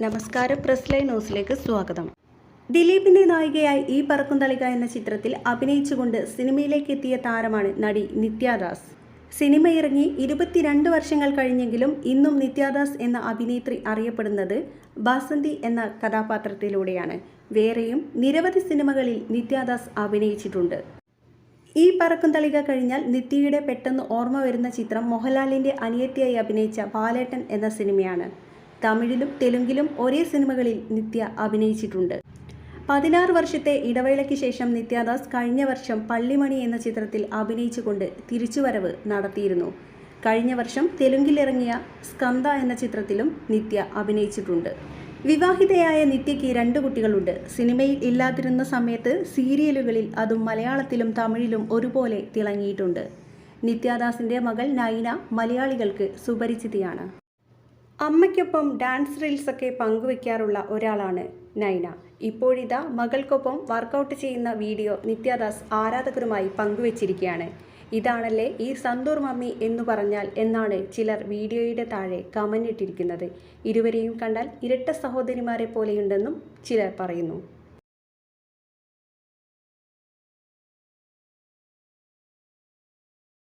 നമസ്കാരം, press live ന്യൂസിലേക്ക് സ്വാഗതം. ദിലീപിന്റെ നായികയായി ഈ പറക്കും തളിക എന്ന ചിത്രത്തിൽ അഭിനയിച്ചുകൊണ്ട് സിനിമയിലേക്ക് എത്തിയ താരമാണ് നടി നിത്യദാസ്. സിനിമ ഇറങ്ങി 22 വർഷങ്ങൾ കഴിഞ്ഞെങ്കിലും ഇന്നും നിത്യദാസ് എന്ന അഭിനേത്രി അറിയപ്പെടുന്നത് ബാസന്തി എന്ന കഥാപാത്രത്തിലൂടെയാണ്. വേറെയും നിരവധി സിനിമകളിൽ നിത്യദാസ് അഭിനയിച്ചിട്ടുണ്ട്. ഈ പറക്കും തളിക കഴിഞ്ഞാൽ നിത്യയുടെ പെട്ടെന്ന് ഓർമ്മ വരുന്ന ചിത്രം മോഹൻലാലിന്റെ അനിയത്തിയായി അഭിനയിച്ച ബാലേട്ടൻ എന്ന സിനിമയാണ്. തമിഴിലും തെലുങ്കിലും ഒരേ സിനിമകളിൽ നിത്യ അഭിനയിച്ചിട്ടുണ്ട്. 16 വർഷത്തെ ഇടവേളയ്ക്ക് ശേഷം നിത്യദാസ് കഴിഞ്ഞ വർഷം പള്ളിമണി എന്ന ചിത്രത്തിൽ അഭിനയിച്ചുകൊണ്ട് തിരിച്ചുവരവ് നടത്തിയിരുന്നു. കഴിഞ്ഞ വർഷം തെലുങ്കിലിറങ്ങിയ സ്കന്ദ എന്ന ചിത്രത്തിലും നിത്യ അഭിനയിച്ചിട്ടുണ്ട്. വിവാഹിതയായ നിത്യയ്ക്ക് 2 കുട്ടികളുണ്ട്. സിനിമയിൽ ഇല്ലാതിരുന്ന സമയത്ത് സീരിയലുകളിൽ, അതും മലയാളത്തിലും തമിഴിലും ഒരുപോലെ തിളങ്ങിയിട്ടുണ്ട്. നിത്യദാസിന്റെ മകൾ നൈന മലയാളികൾക്ക് സുപരിചിതയാണ്. അമ്മയ്ക്കൊപ്പം ഡാൻസ് റീൽസൊക്കെ പങ്കുവയ്ക്കാറുള്ള ഒരാളാണ് നൈന. ഇപ്പോഴിതാ മകൾക്കൊപ്പം വർക്കൗട്ട് ചെയ്യുന്ന വീഡിയോ നിത്യദാസ് ആരാധകരുമായി പങ്കുവച്ചിരിക്കുകയാണ്. ഇതാണല്ലേ ഈ സന്തൂർ മമ്മി എന്നു പറഞ്ഞാൽ എന്നാണ് ചിലർ വീഡിയോയുടെ താഴെ കമന്റ് ഇട്ടിരിക്കുന്നത്. ഇരുവരെയും കണ്ടാൽ ഇരട്ട സഹോദരിമാരെ പോലെയുണ്ടെന്നും ചിലർ പറയുന്നു.